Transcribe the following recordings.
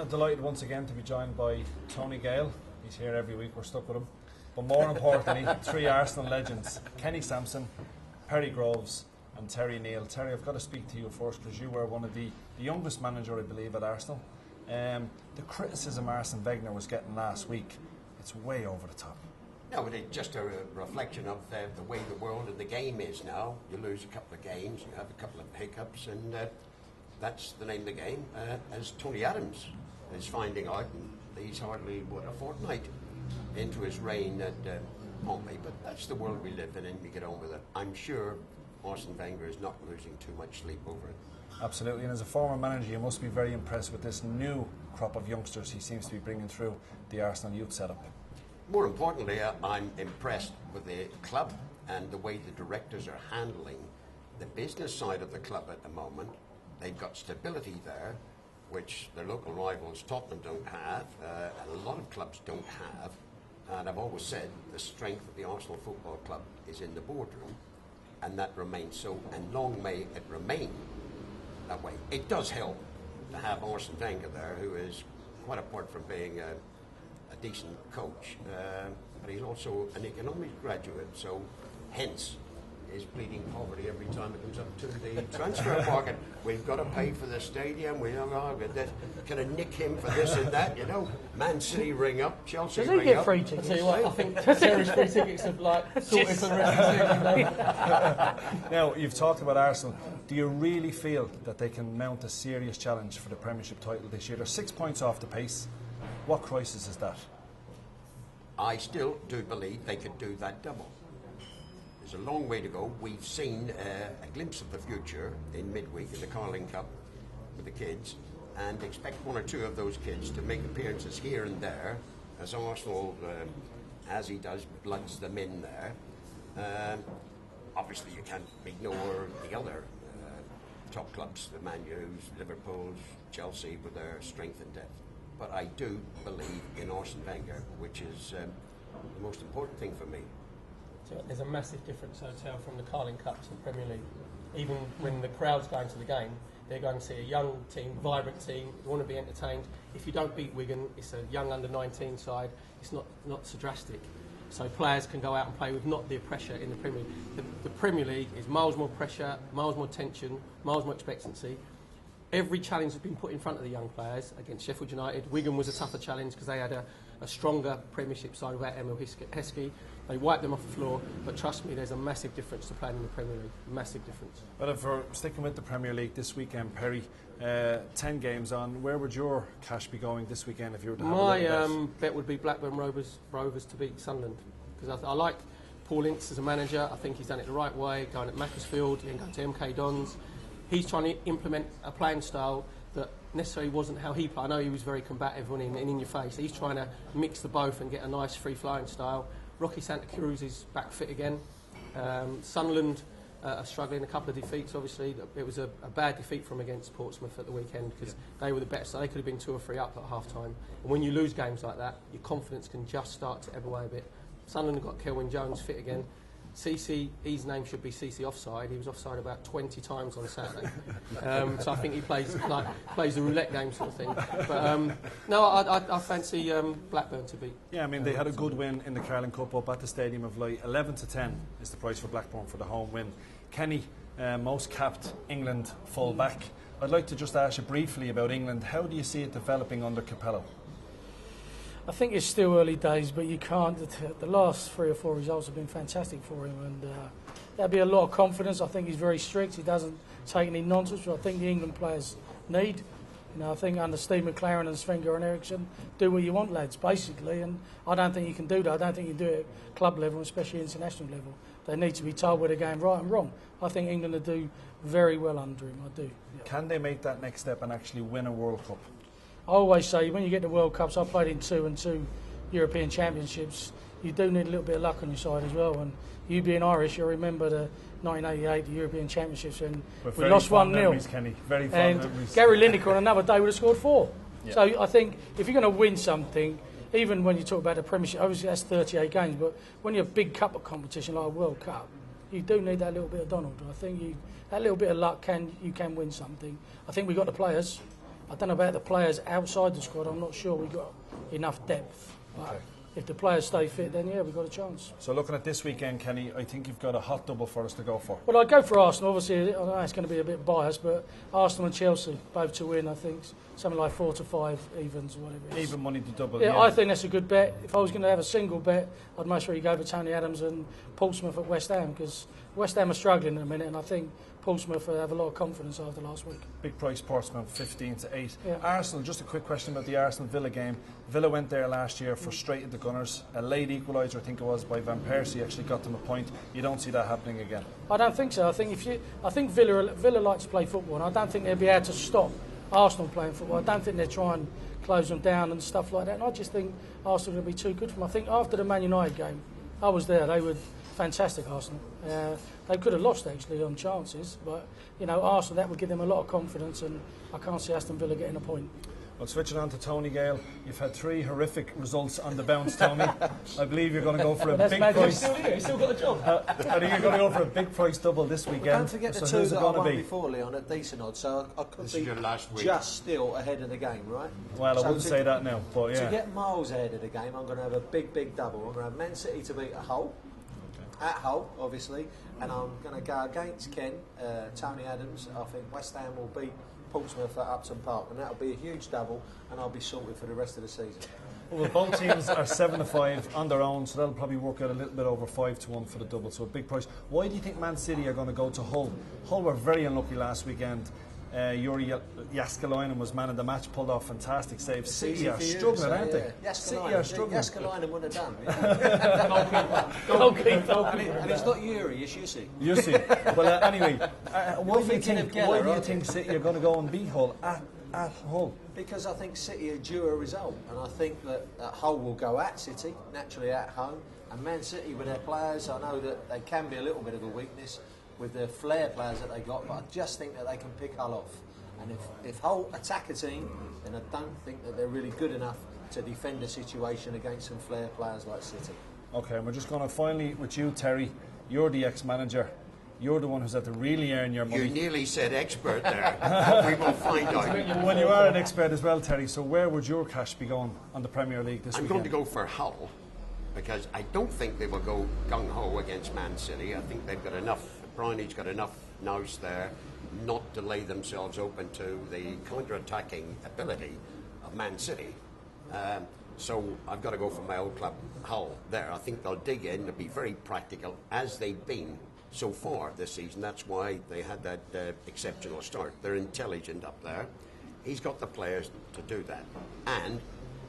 Delighted once again to be joined by Tony Gale. He's here every week, we're stuck with him. But more importantly, three Arsenal legends, Kenny Samson, Perry Groves and Terry Neill. Terry, I've got to speak to you first because you were one of the youngest manager, I believe, at Arsenal. The criticism Arsene Wenger was getting last week, it's way over the top. No, but it's just a reflection of the way the world and the game is now. You lose a couple of games, you have a couple of hiccups, and that's the name of the game. As Tony Adams is finding out, and he's hardly, a fortnight into his reign at Pompey, but that's the world we live in, and we get on with it. I'm sure Arsene Wenger is not losing too much sleep over it. Absolutely, and as a former manager, you must be very impressed with this new crop of youngsters he seems to be bringing through the Arsenal youth setup. More importantly, I'm impressed with the club and the way the directors are handling the business side of the club at the moment. They've got stability there, which their local rivals, Tottenham, don't have, and a lot of clubs don't have. And I've always said the strength of the Arsenal Football Club is in the boardroom, and that remains so, and long may it remain that way. It does help to have Arsene Wenger there, who is, quite apart from being a decent coach, but he's also an economics graduate, so hence is pleading poverty every time it comes up to the transfer market. We've got to pay for the stadium, we can I nick him for this and that, you know. Man City ring up, Chelsea ring up. Does he get free tickets? I'll tell you what, I think Terry's free tickets have sorted for the rest of the season. Now, you've talked about Arsenal. Do you really feel that they can mount a serious challenge for the Premiership title this year? They're 6 points off the pace. What crisis is that? I still do believe they could do that double. There's a long way to go. We've seen a glimpse of the future in midweek in the Carling Cup with the kids, and expect one or two of those kids to make appearances here and there, as Arsenal, as he does, bloods them in there. Obviously, you can't ignore the other top clubs, the Man U's, Liverpool's, Chelsea, with their strength and depth. But I do believe in Arsene Wenger, which is the most important thing for me. There's a massive difference, I tell, from the Carling Cup to the Premier League. Even when the crowd's going to the game, they're going to see a young team, vibrant team, want to be entertained. If you don't beat Wigan, it's a young under-19 side, it's not so drastic. So players can go out and play with not the pressure in the Premier League. The Premier League is miles more pressure, miles more tension, miles more expectancy. Every challenge has been put in front of the young players. Against Sheffield United, Wigan was a tougher challenge because they had a stronger Premiership side without Emil Heskey. They wiped them off the floor, but trust me, there's a massive difference to playing in the Premier League. Massive difference. Well, if we're sticking with the Premier League this weekend, Perry, 10 games on, where would your cash be going this weekend if you were to have a My bet would be Blackburn Rovers to beat Sunderland, because I like Paul Ince as a manager. I think he's done it the right way, going at Macclesfield, then going to MK Dons. He's trying to implement a playing style that necessarily wasn't how he played. I know he was very combative and in your face. He's trying to mix the both and get a nice free-flowing style. Rocky Santa Cruz is back fit again. Sunderland are struggling, a couple of defeats, obviously. It was a bad defeat from against Portsmouth at the weekend because they were the better, so they could have been 2 or 3 up at half-time. And when you lose games like that, your confidence can just start to ebb away a bit. Sunderland got Kelvin Jones fit again. his name should be CC offside. He was offside about 20 times on Saturday. So I think he plays the roulette game sort of thing. But no, I fancy Blackburn to beat. Yeah, I mean, they had a good win in the Carling Cup up at the Stadium of Light. 11-10 is the price for Blackburn for the home win. Kenny, most capped England full back. I'd like to just ask you briefly about England. How do you see it developing under Capello? I think it's still early days, but you can't. The last 3 or 4 results have been fantastic for him, and there'll be a lot of confidence. I think he's very strict. He doesn't take any nonsense, which I think the England players need. You know, I think under Steve McLaren and Sven-Göran Eriksson, do what you want, lads, basically. And I don't think you can do that. I don't think you can do it at club level, especially international level. They need to be told where they're going right and wrong. I think England will do very well under him. I do. Yeah. Can they make that next step and actually win a World Cup? I always say when you get the World Cups, I played in 2 and 2 European Championships, you do need a little bit of luck on your side as well. And you being Irish, you remember the 1988 the European Championships, and we lost 1-0. Kenny. Very fond and memories. Gary Lineker on another day would have scored 4. Yeah. So I think if you're going to win something, even when you talk about the Premiership, obviously that's 38 games, but when you're a big cup of competition like a World Cup, you do need that little bit of Donald. I think that little bit of luck you can win something. I think we've got the players. I don't know about the players outside the squad. I'm not sure we've got enough depth. Okay. If the players stay fit, then yeah, we've got a chance. So looking at this weekend, Kenny, I think you've got a hot double for us to go for. Well, I'd go for Arsenal. Obviously, I know it's going to be a bit biased, but Arsenal and Chelsea, both to win, I think. Something like 4 to 5 evens, or whatever it is. Even money to double. Yeah, I think that's a good bet. If I was going to have a single bet, I'd most really go for Tony Adams and Portsmouth at West Ham, because West Ham are struggling in a minute, and I think Portsmouth have a lot of confidence after last week. Big price Portsmouth, 15 to 8. Yeah. Arsenal, just a quick question about the Arsenal-Villa game. Villa went there last year, frustrated the Gunners. A late equaliser, I think it was, by Van Persie actually got them a point. You don't see that happening again. I don't think so. I think Villa like to play football, and I don't think they'll be able to stop Arsenal playing football. I don't think they'll try and close them down and stuff like that. And I just think Arsenal will be too good for them. I think after the Man United game, I was there. They were fantastic, Arsenal. They could have lost actually on chances, but Arsenal, that would give them a lot of confidence, and I can't see Aston Villa getting a point. Well, switching on to Tony Gale, you've had 3 horrific results on the bounce, Tony. I believe you're going to go for a big price. He's still got a job. I think you're going to go for a big price double this weekend. Don't forget the so 2 who's it that I going to won be? before, Leon, at decent odds, so I could This be is your last week. just still ahead of the game, right? Well, I So wouldn't say that now, but To yeah. get miles ahead of the game, I'm going to have a big double. I'm going to have Man City to beat Hull, at Hull, obviously, and I'm going to go against Ken, Tony Adams. I think West Ham will beat Portsmouth at Upton Park, and that'll be a huge double, and I'll be sorted for the rest of the season. Well, both teams are 7 to 5 on their own, so that'll probably work out a little bit over 5 to 1 for the double. So a big price. Why do you think Man City are going to go to Hull? Hull were very unlucky last weekend. Yuri Jaskalainen was man of the match, pulled off fantastic saves. City are struggling, aren't they? City are struggling. Jaskalainen wouldn't have done. And it's not Yuri, it's Yussi. You see. Well, anyway, why do you thinking of think? Geller, Why do you aren't think you? City are going to go and beat Hull at Hull? Because I think City are due a result, and I think that Hull will go at City, naturally at home, and Man City with their players, I know that they can be a little bit of a weakness with the flair players that they got, but I just think that they can pick Hull off. And if Hull attack a team, then I don't think that they're really good enough to defend a situation against some flair players like City. Okay, and we're just going to finally, with you, Terry, you're the ex-manager. You're the one who's had to really earn your money. You nearly said expert there. But we will find out. Well, you are an expert as well, Terry, so where would your cash be going on the Premier League this I'm weekend? going to go for Hull because I don't think they will go gung-ho against Man City. I think they've got enough, Bryony's got enough nous there not to lay themselves open to the counter-attacking ability of Man City. So I've got to go for my old club, Hull, there. I think they'll dig in, they'll be very practical, as they've been so far this season. That's why they had that exceptional start. They're intelligent up there. He's got the players to do that. And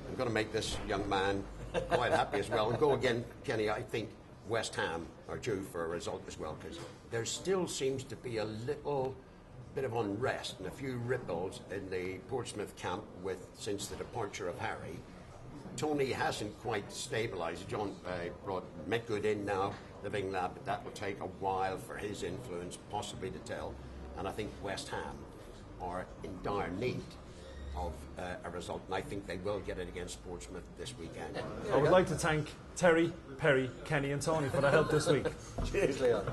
I'm going to make this young man quite happy as well. And go again, Kenny, I think West Ham are due for a result as well, because there still seems to be a little bit of unrest and a few ripples in the Portsmouth camp since the departure of Harry. Tony hasn't quite stabilised. John brought Metgood in now, living lab, but that will take a while for his influence possibly to tell. And I think West Ham are in dire need of a result, and I think they will get it against Portsmouth this weekend. I would like to thank Terry, Perry, Kenny and Tony for the help this week. Cheers, Leon.